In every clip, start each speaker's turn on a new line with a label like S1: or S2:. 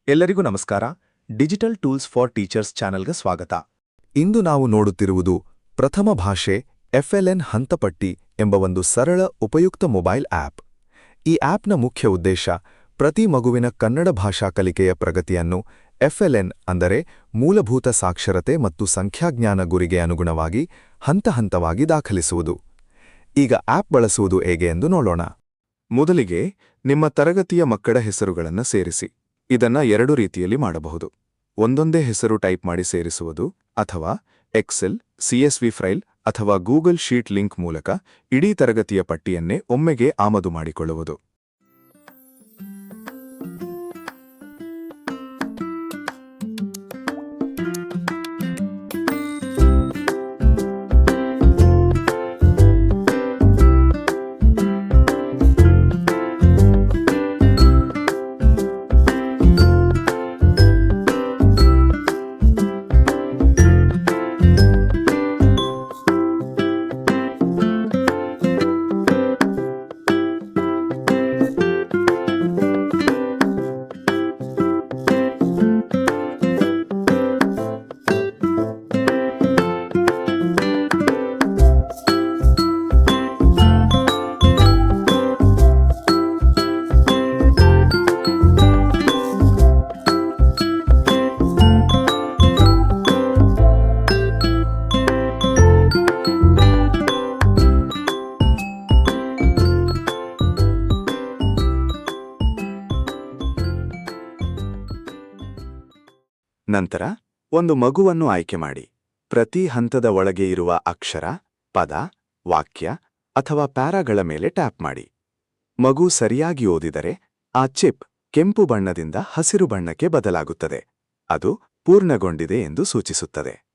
S1: ಎಲ್ಲರಿಗೂ ನಮಸ್ಕಾರ. Digital tools for teachers ಚಾನೆಲ್ಗೆ ಸ್ವಾಗತ. ಇಂದು ನಾವು ನೋಡುತ್ತಿರುವುದು ಪ್ರಥಮ ಭಾಷೆ FLN ಹಂತಪಟ್ಟಿ ಎಂಬ ಒಂದು ಸರಳ ಉಪಯುಕ್ತ ಮೊಬೈಲ್ ಆಪ್. ಈ ಆಪ್ನ ಮುಖ್ಯ ಉದ್ದೇಶ ಪ್ರತಿ ಮಗುವಿನ ಕನ್ನಡ ಭಾಷಾ ಕಲಿಕೆಯ ಪ್ರಗತಿಯನ್ನು FLN ಅಂದರೆ ಮೂಲಭೂತ ಸಾಕ್ಷರತೆ ಮತ್ತು ಸಂಖ್ಯಾಜ್ಞಾನ ಗುರಿಗೆ ಅನುಗುಣವಾಗಿ ಹಂತಹಂತವಾಗಿ ದಾಖಲಿಸುವುದು. ಈಗ ಆಪ್ ಬಳಸುವುದು ಹೇಗೆ ಎಂದು ನೋಡೋಣ. ಮೊದಲಿಗೆ ನಿಮ್ಮ ತರಗತಿಯ ಮಕ್ಕಳ ಹೆಸರುಗಳನ್ನು ಸೇರಿಸಿ. ಇದನ್ನ ಎರಡು ರೀತಿಯಲ್ಲಿ ಮಾಡಬಹುದು. ಒಂದೊಂದೇ ಹೆಸರು ಟೈಪ್ ಮಾಡಿ ಸೇರಿಸುವುದು, ಅಥವಾ ಎಕ್ಸೆಲ್, CSV ಫೈಲ್ ಅಥವಾ ಗೂಗಲ್ ಶೀಟ್ ಲಿಂಕ್ ಮೂಲಕ ಇಡೀ ತರಗತಿಯ ಪಟ್ಟಿಯನ್ನೇ ಒಮ್ಮೆಗೆ ಆಮದು ಮಾಡಿಕೊಳ್ಳುವುದು. ನಂತರ ಒಂದು ಮಗುವನ್ನು ಆಯ್ಕೆ ಮಾಡಿ. ಪ್ರತಿ ಹಂತದ ಒಳಗೆ ಇರುವ ಅಕ್ಷರ, ಪದ, ವಾಕ್ಯ ಅಥವಾ ಪ್ಯಾರಾಗಳ ಮೇಲೆ ಟ್ಯಾಪ್ ಮಾಡಿ. ಮಗು ಸರಿಯಾಗಿ ಓದಿದರೆ ಆ ಚಿಪ್ ಕೆಂಪು ಬಣ್ಣದಿಂದ ಹಸಿರು ಬಣ್ಣಕ್ಕೆ ಬದಲಾಗುತ್ತದೆ. ಅದು ಪೂರ್ಣಗೊಂಡಿದೆ ಎಂದು ಸೂಚಿಸುತ್ತದೆ.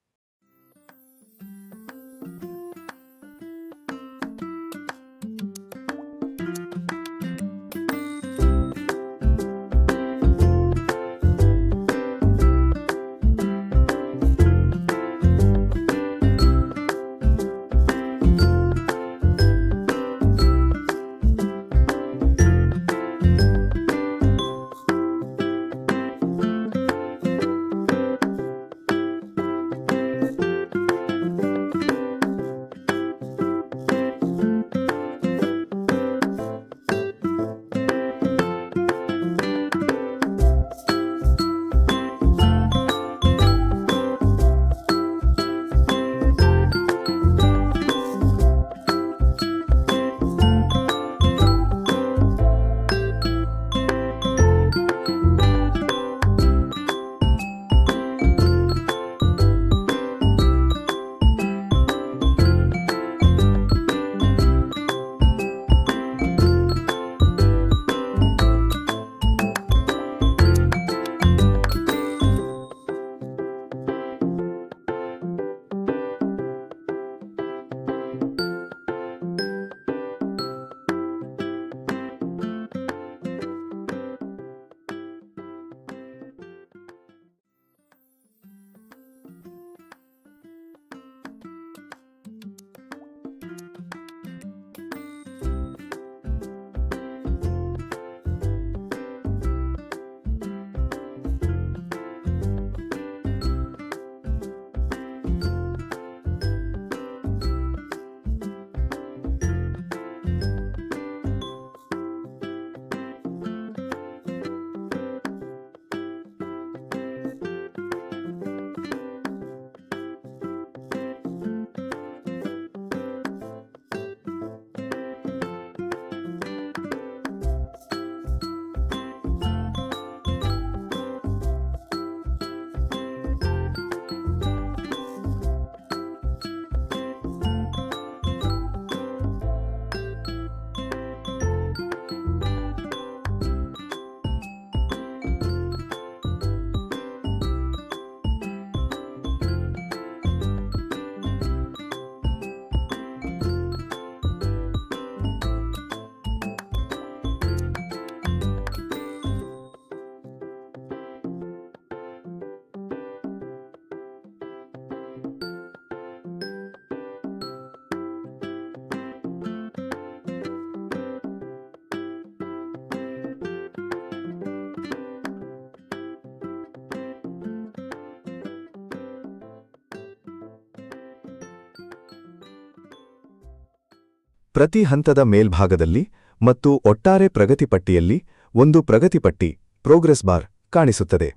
S1: ಪ್ರತಿ ಹಂತದ ಮೇಲ್ಭಾಗದಲ್ಲಿ ಮತ್ತು ಒಟ್ಟಾರೆ ಪ್ರಗತಿ ಪಟ್ಟಿಯಲ್ಲಿ ಒಂದು ಪ್ರಗತಿ ಪಟ್ಟಿ ಪ್ರೋಗ್ರೆಸ್ ಬಾರ್ ಕಾಣಿಸುತ್ತದೆ.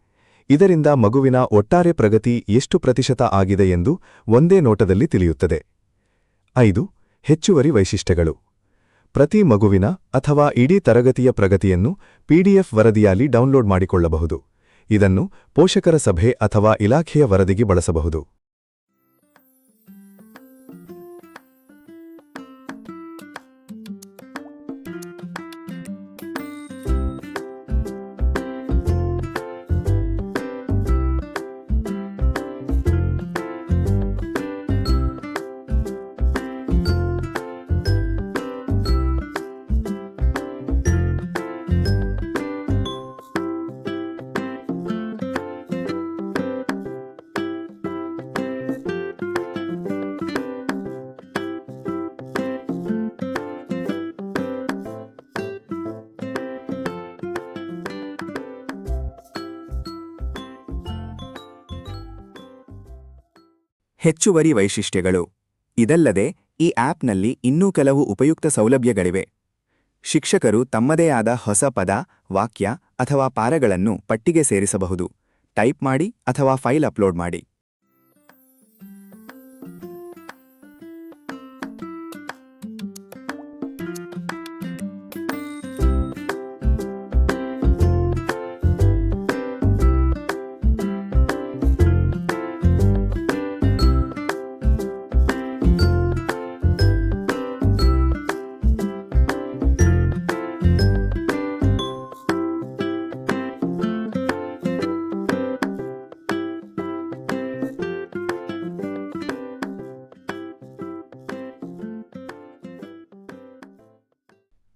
S1: ಇದರಿಂದ ಮಗುವಿನ ಒಟ್ಟಾರೆ ಪ್ರಗತಿ ಎಷ್ಟು ಪ್ರತಿಶತ ಆಗಿದೆ ಎಂದು ಒಂದೇ ನೋಟದಲ್ಲಿ ತಿಳಿಯುತ್ತದೆ. 5. ಹೆಚ್ಚುವರಿ ವೈಶಿಷ್ಟ್ಯಗಳು. ಪ್ರತಿ ಮಗುವಿನ ಅಥವಾ ಇಡೀ ತರಗತಿಯ ಪ್ರಗತಿಯನ್ನು PDF ವರದಿಯಲ್ಲಿ ಡೌನ್ಲೋಡ್ ಮಾಡಿಕೊಳ್ಳಬಹುದು. ಇದನ್ನು ಪೋಷಕರ ಸಭೆ ಅಥವಾ ಇಲಾಖೆಯ ವರದಿಗೆ ಬಳಸಬಹುದು.
S2: ಹೆಚ್ಚುವರಿ ವೈಶಿಷ್ಟ್ಯಗಳು. ಇದಲ್ಲದೆ ಈ ಆಪ್ನಲ್ಲಿ ಇನ್ನೂ ಕೆಲವು ಉಪಯುಕ್ತ ಸೌಲಭ್ಯಗಳಿವೆ. ಶಿಕ್ಷಕರು ತಮ್ಮದೇ ಆದ ಹೊಸ ಪದ, ವಾಕ್ಯ ಅಥವಾ ಪಾರಗಳನ್ನು ಪಟ್ಟಿಗೆ ಸೇರಿಸಬಹುದು. ಟೈಪ್ ಮಾಡಿ ಅಥವಾ ಫೈಲ್ ಅಪ್ಲೋಡ್ ಮಾಡಿ.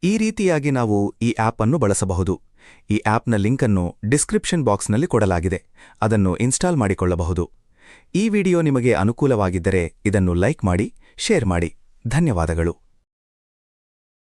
S1: ಈ ರೀತಿಯಾಗಿ ನಾವು ಈ ಆಪ್ ಅನ್ನು ಬಳಸಬಹುದು. ಈ ಆಪ್ನ ಲಿಂಕನ್ನು ಡಿಸ್ಕ್ರಿಪ್ಷನ್ ಬಾಕ್ಸ್ನಲ್ಲಿ ಕೊಡಲಾಗಿದೆ. ಅದನ್ನು ಇನ್ಸ್ಟಾಲ್ ಮಾಡಿಕೊಳ್ಳಬಹುದು. ಈ ವಿಡಿಯೋ ನಿಮಗೆ ಅನುಕೂಲವಾಗಿದ್ದರೆ ಇದನ್ನು ಲೈಕ್ ಮಾಡಿ, ಶೇರ್ ಮಾಡಿ. ಧನ್ಯವಾದಗಳು.